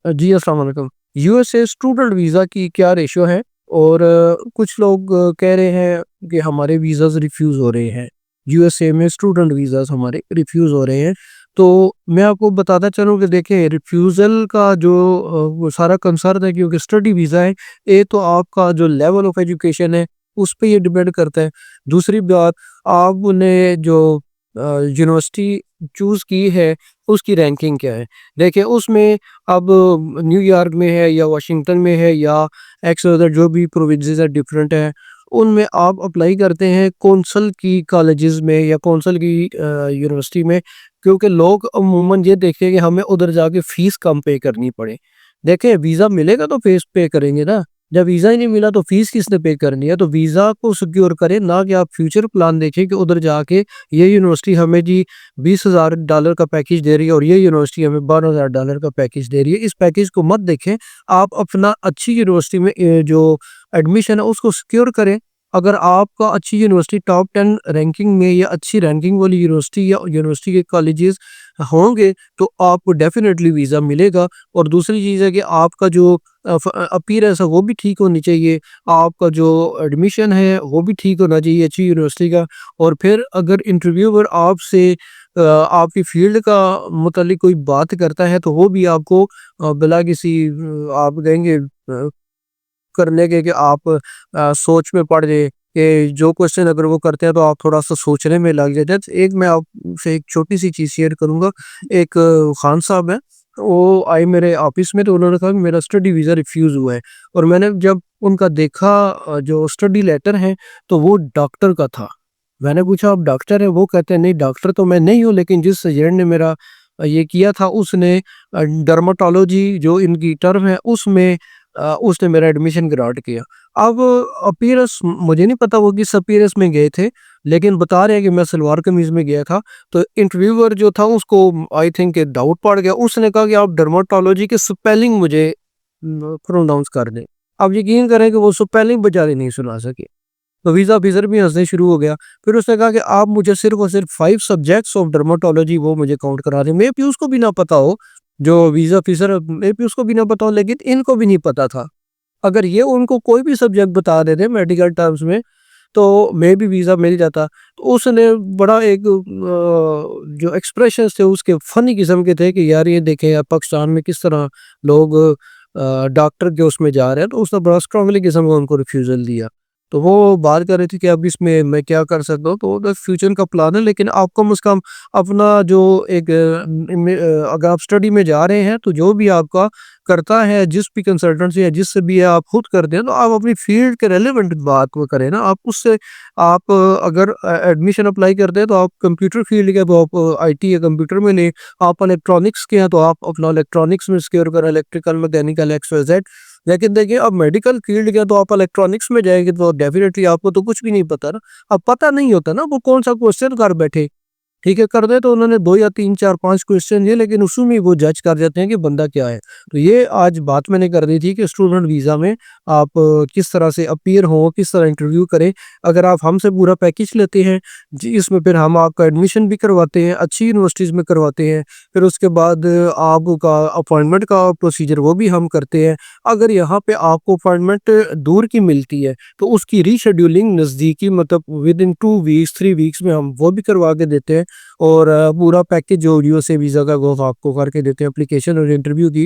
जी, अस्सलाम वालेकुम। USA student visa की क्या रेशियो है? और कुछ लोग कह रहे हैं कि हमारे वीज़ाज़ रिफ्यूज़ हो रहे हैं। यूएसए में स्टूडेंट वीज़ाज़ हमारे रिफ्यूज़ हो रहे हैं। तो मैं आपको बताता चलूँ कि देखिए रिफ्यूज़ल का जो वो सारा कंसर्न है, क्योंकि स्टडी वीज़ा है, ये तो आपका जो लेवल ऑफ एजुकेशन है, उस पे ये डिपेंड करता है। दूसरी बात, आपने जो यूनिवर्सिटी चूज़ की है, उसकी रैंकिंग क्या है? देखिए उसमें अब न्यूयॉर्क में है या वाशिंगटन में है या एक्स अदर जो भी प्रोविंसेस है डिफरेंट है, उनमें आप अप्लाई करते हैं कौंसल की कॉलेजेस में या कौंसल की यूनिवर्सिटी में, क्योंकि लोग अमूमन ये देखते हैं कि हमें उधर जाके फीस कम पे करनी पड़े। देखिए वीज़ा मिलेगा तो फीस पे करेंगे ना, जब वीज़ा ही नहीं मिला तो फीस किसने पे करनी है? तो वीज़ा को सिक्योर करें, ना कि आप फ्यूचर प्लान देखें कि उधर जाके ये यूनिवर्सिटी हमें जी $20,000 का पैकेज दे रही है और ये यूनिवर्सिटी हमें $12,000 का पैकेज दे रही है। इस पैकेज को मत देखें, आप अपना अच्छी यूनिवर्सिटी में जो एडमिशन है उसको सिक्योर करें। अगर आपका अच्छी यूनिवर्सिटी टॉप 10 रैंकिंग में या अच्छी रैंकिंग वाली यूनिवर्सिटी या यूनिवर्सिटी के कॉलेजेस होंगे, तो आपको डेफ़िनेटली वीज़ा मिलेगा। और दूसरी चीज़ है कि आपका जो अपीयरेंस है वो भी ठीक होनी चाहिए, आपका जो एडमिशन है वो भी ठीक होना चाहिए अच्छी यूनिवर्सिटी का। और फिर अगर इंटरव्यूअर आपसे आपकी फ़ील्ड का मुतालिक कोई बात करता है, तो वो भी आपको बिला किसी आप कहेंगे करने के कि आप सोच में पड़ गए कि जो क्वेश्चन अगर वो करते हैं तो आप थोड़ा-सा सोचने में लग जाते हैं। तो एक मैं आपसे एक छोटी-सी चीज़ शेयर करूँगा। एक खान साहब हैं, वो आए मेरे ऑफ़िस में, तो उन्होंने कहा कि मेरा स्टडी वीज़ा रिफ्यूज़ हुआ है। और मैंने जब उनका देखा जो स्टडी लेटर है, तो वो डॉक्टर का था। मैंने पूछा आप डॉक्टर हैं? वो कहते हैं नहीं डॉक्टर तो मैं नहीं हूँ, लेकिन जिस एजेंट ने मेरा ये किया था उसने डर्मेटोलॉजी जो इनकी टर्म है उसमें उसने मेरा एडमिशन ग्रांट किया। अब अपीयरेंस मुझे नहीं पता वो किस अपीयरेंस में गए थे, लेकिन बता रहे हैं कि मैं सलवार कमीज़ में गया था। तो इंटरव्यूअर जो था उसको आई थिंक डाउट पड़ गया। उसने कहा कि आप डर्मेटोलॉजी के स्पेलिंग मुझे प्रोनाउंस कर दें। आप यकीन करें कि वो स्पेलिंग बेचारे नहीं सुना सके। तो वीज़ा ऑफिसर भी हँसने शुरू हो गया। फिर उसने कहा कि आप मुझे सिर्फ़ और सिर्फ़ 5 सब्जेक्ट्स ऑफ डर्मेटोलॉजी वो मुझे काउंट करा दें। मेबी उसको भी ना पता हो, जो वीज़ा ऑफिसर मेबी उसको भी ना पता हो, लेकिन इनको भी नहीं पता था। अगर ये उनको कोई भी सब्जेक्ट बता देते मेडिकल टर्म्स में, तो मेबी वीज़ा मिल जाता। तो उसने बड़ा एक जो एक्सप्रेशंस थे उसके फ़नी किस्म के थे कि यार ये देखें यार पाकिस्तान में किस तरह लोग डॉक्टर के उसमें जा रहे हैं, तो उसने बड़ा स्ट्रांगली किस्म का उनको रिफ्यूज़ल दिया। तो वो बात कर रही थी कि अब इसमें मैं क्या कर सकता हूँ, तो वो तो फ्यूचर का प्लान है, लेकिन आप कम से कम अपना जो एक अगर आप स्टडी में जा रहे हैं, तो जो भी आपका करता है, जिस भी कंसल्टेंट से या जिससे भी आप खुद करते हैं, तो आप अपनी फील्ड के रेलेवेंट बात को करें ना। आप उससे आप अगर एडमिशन अप्लाई करते हैं, तो आप कंप्यूटर फील्ड के, तो आप आईटी या कंप्यूटर में लें। आप इलेक्ट्रॉनिक्स के हैं, तो आप अपना इलेक्ट्रॉनिक्स में सिक्योर करें, electrical, mechanical, X, Y, Z. लेकिन देखिए अब मेडिकल फील्ड के, तो आप इलेक्ट्रॉनिक्स में जाएँगे तो डेफ़िनेटली आपको तो कुछ भी नहीं पता ना। अब पता नहीं होता ना वो कौन-सा क्वेश्चन कर बैठे। ठीक है, कर दें तो उन्होंने 2 या 3, 4, 5 क्वेश्चन दिए, लेकिन उसी में वो जज कर जाते हैं कि बंदा क्या है। तो ये आज बात मैंने कर दी थी कि स्टूडेंट वीज़ा में आप किस तरह से अपीयर हों, किस तरह इंटरव्यू करें। अगर आप हमसे पूरा पैकेज लेते हैं, जी इसमें फिर हम आपका एडमिशन भी करवाते हैं, अच्छी यूनिवर्सिटीज़ में करवाते हैं। फिर उसके बाद आपका अपॉइंटमेंट का प्रोसीजर वो भी हम करते हैं। अगर यहाँ पे आपको अपॉइंटमेंट दूर की मिलती है, तो उसकी रीशेड्यूलिंग नज़दीकी मतलब विदिन 2 वीक्स, 3 वीक्स में हम वो भी करवा के देते हैं। और पूरा पैकेज जो यूएसए वीज़ा का वो आपको करके देते हैं, एप्लीकेशन और इंटरव्यू की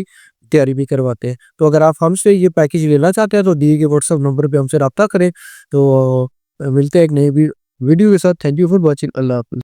तैयारी भी करवाते हैं। तो अगर आप हमसे ये पैकेज लेना चाहते हैं, तो दिए गए व्हाट्सएप नंबर पे हमसे राब्ता करें। तो मिलते हैं एक नई वीडियो के साथ। Thank you for watching. अल्लाह हाफ़िज़।